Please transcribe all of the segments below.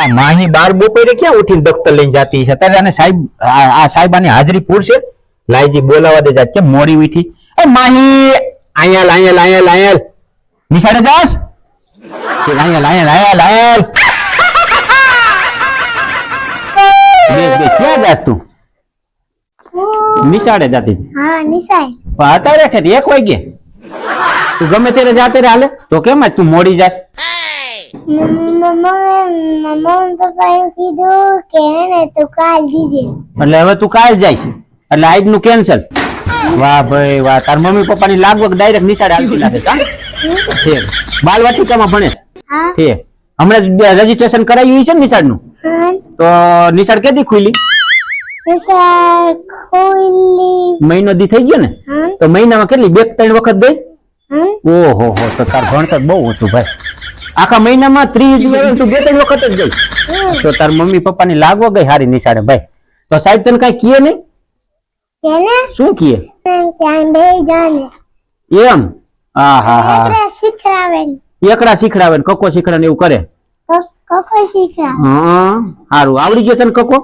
આ માહી બાર બપોરે ક્યાં ઉઠીને દફતર લઈને જાતી છે અત્યારે આને સાહેબ આ સાહેબાની હાજરી પૂરશે લાઈજી બોલાવા દે જાત કેમ મોડી ઉઠી એ માહી આયલ નિશાળે જાસ આયલ બે ક્યાં જાસ તું નિશાળે જાતી હા નિશાળ પણ અત્યારે ઠેઠ 1 વાગે તું ગમે ત્યારે જાતે રે હાલે તો કેમ તું મોડી જાસ મમ્મી પપ્પા એમ કીધું કે ને તું કાલ દીજે એટલે હવે તું કાલ જાય છે એટલે આજ નું કેન્સલ વાહ ભાઈ વાહ તાર મમ્મી પપ્પા ની લાગવગ ડાયરેક્ટ નિશાળે આવતી લાગે કા ઠીક બાલવાટિકામાં ભણે હા ઠીક હમણાં રજીસ્ટ્રેશન કરાવ્યું છે ને નિશાળ નું તો નિશાળ કેદી ખુલી નિશાળ ખુલી મહિનો દી થઈ ગયો ને તો મહિનામાં કેટલી 2-3 વખત ગઈ ઓહો હો તો તાર ભણતર બહુ ઓછું ભાઈ આખા મહિનામાં 30 દિવસ તું 2-3 વખત જ ગઈ તો તાર મમ્મી પપ્પા ની લાગવો ગઈ હારી નિશાળે ભાઈ તો સાહેબ તને કઈ કહે નહીં કેને શું કહે ત્યાં બે જાને એમ હા શીખરાવે એકડા શીખડાવે ને કકો શીખડાવે ને એવું કરે કકો શીખરાવે હા સારું આવડી ગયો તને કકો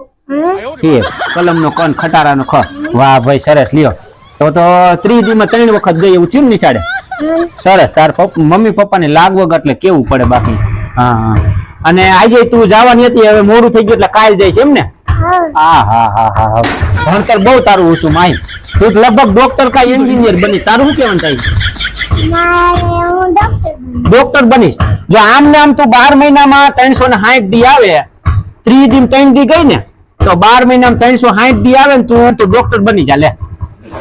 ઠીક કલમ નો કન ખટારા નો ખ વાહ ભાઈ સરસ લ્યો તો 30 દિવસમાં 3 વખત ગઈ એવું થયું ને નિશાળે સરસ તાર મમ્મી પપ્પા ને લાગવગ એટલે કેવું પડે બાકી હા અને આજે તું જવાની હતી હવે મોડું થઈ ગયું એટલે કાલ જાય છે એમ ને હા ભણતર બહુ તારું ઊંચું માઈ તું લગભગ ડોક્ટર કા એન્જિનિયર બની તારું શું કેવાનું થાય ડોક્ટર બનીશ જો આમ ને આમ તું 12 મહિનામાં 360 દી આવે 30 દી 3 દી ગઈ ને તો 12 મહિનામાં 360 દી આવે ને તું ડોક્ટર બની જા લે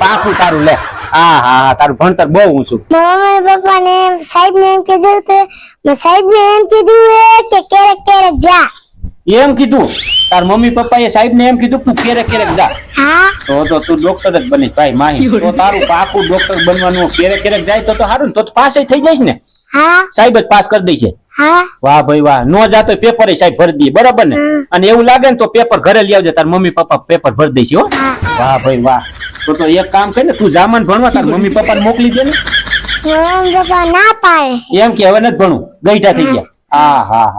પાકું તારું લે હા તારું ભણતર બહુ ઊંચું મમ્મી પપ્પા ને સાહેબ ને એમ કીધું તો સાહેબ ને એમ કીધું કે ક્યારેક જા એમ કીધું તાર મમ્મી પપ્પા એ સાહેબ ને એમ કીધું તું ક્યારેક જા હા તો તું ડોક્ટર જ બનીશ ભાઈ માહી તો તારું પાકું ડોક્ટર બનવાનું ક્યારેક જાય તો સારું ને તો પાસ થઈ જઈશ ને હા સાહેબ જ પાસ કરી દઈશે હા વાહ ભાઈ વાહ નો જાતો પેપર સાહેબ ભરી દઈએ બરાબર ને અને એવું લાગે ને તો પેપર ઘરે લઈ આવજે તાર મમ્મી પપ્પા પેપર ભરી દઈશ હો વાહ ભાઈ વાહ તો એક કામ કર ને તું જામન ભણવા તાર મમ્મી પપ્પા ને મોકલી દે ને મમ્મી પપ્પા ના પાડે એમ કે હવે નથી ભણવું ગઈઠા થઈ ગયા હા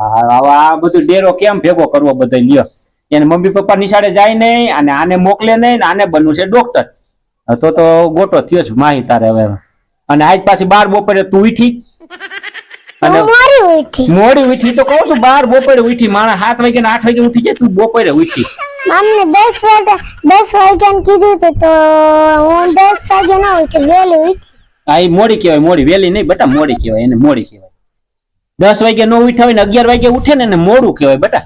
આ બધું ડેરો કેમ ભેગો કરવો બધો લ્યો એને મમ્મી પપ્પા નિશાળે જાય નહીં અને આને મોકલે નહીં ને આને બનવું છે ડોક્ટર તો ગોટો થયો છે માહી તારે હવે અને આજ પાછી 12 બપોરે તું ઉઠી અને મોડી ઉઠી તો કહું છું 12 બપોરે ઉઠી માણસ 7 વાગે ને 8 વાગે ઉઠી જાય તું બપોરે ઉઠી મમ્મી 10 વાગે કીધું તો હું 10 વાગે ના ઉઠી વેલી ઉઠી હા એ મોડી કહેવાય મોડી વેલી નહીં બેટા મોડી કહેવાય એને મોડી કહેવાય 10 વાગે નો ઉઠ્યા હોય ને 11 વાગે ઉઠે ને એને મોડું કહેવાય બેટા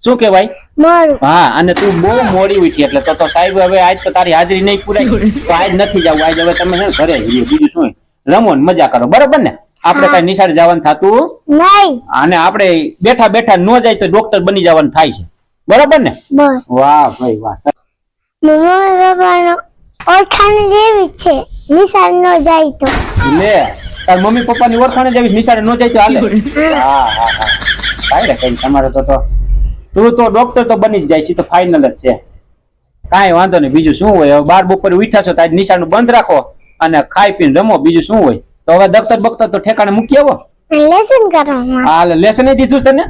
શું કહેવાય મોડું હા અને તું બહુ મોડી ઉઠી એટલે તો સાહેબ હવે આજ તો તારી હાજરી નહીં પૂરાય તો આજ નથી જવું આજ હવે તમે ઘરે બીજું શું રમો ને મજા કરો બરોબર ને આપણે કઈ નિશાળ જવાનું થતું નહીં અને આપણે બેઠા બેઠા નો જાય તો ડોક્ટર બની જવાનું થાય છે બરોબર ને બસ વાહ ભાઈ વાહ મમ્મી પપ્પાનો ઓળખાણ જેવી છે નિશાળ નો જાય તો લે તાર મમ્મી પપ્પાની ઓળખાણ જેવી નિશાળે નો જાય તો હાલે હા ભાઈ ને કઈ તમારે તો તું તો ડોક્ટર તો બની જ જાય છે તો ફાઇનલ જ છે કાંઈ વાંધો નહીં બીજું શું હોય હવે 12 બપોરે ઉઠ્યા છો તો આજ નિશાળ બંધ રાખો અને ખાઈ પીને રમો બીજું શું હોય તો હવે દફતર બખ્તર તો ઠેકાણે મૂકી આવો લેસન કરવાનું હા લેસન નહીં દીધું તને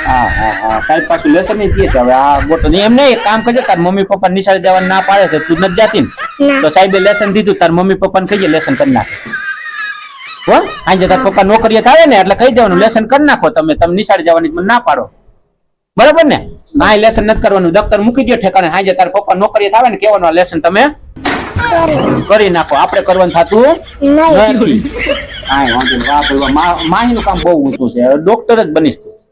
હા સાહેબ પાછું લેસન નહીં દે છે હવે આ બોટો એમ નહીં કામ કરજે તાર મમ્મી પપ્પા નિશાળે જવાનું ના પાડે છે તું નથી જાતી ને તો સાહેબે લેસન દીધું તાર મમ્મી પપ્પાને કહીએ લેસન કરી નાખે હો આજે તાર પપ્પા નોકરીએ આવે ને એટલે કહી દેવાનું લેસન કરી નાખો તમે નિશાળે જવાની મને ના પાડો બરાબર ને ના લેસન નથી કરવાનું દફતર મૂકી દો ઠેકાણે હાજે તાર પપ્પા નોકરીએ આવે ને કેવાનું લેસન તમે કરી નાખો આપણે કરવાનું થતું નથી કાંઈ વાંધો નહીં માહીનું કામ બહુ ઊંચું છે ડોક્ટર જ બનીશ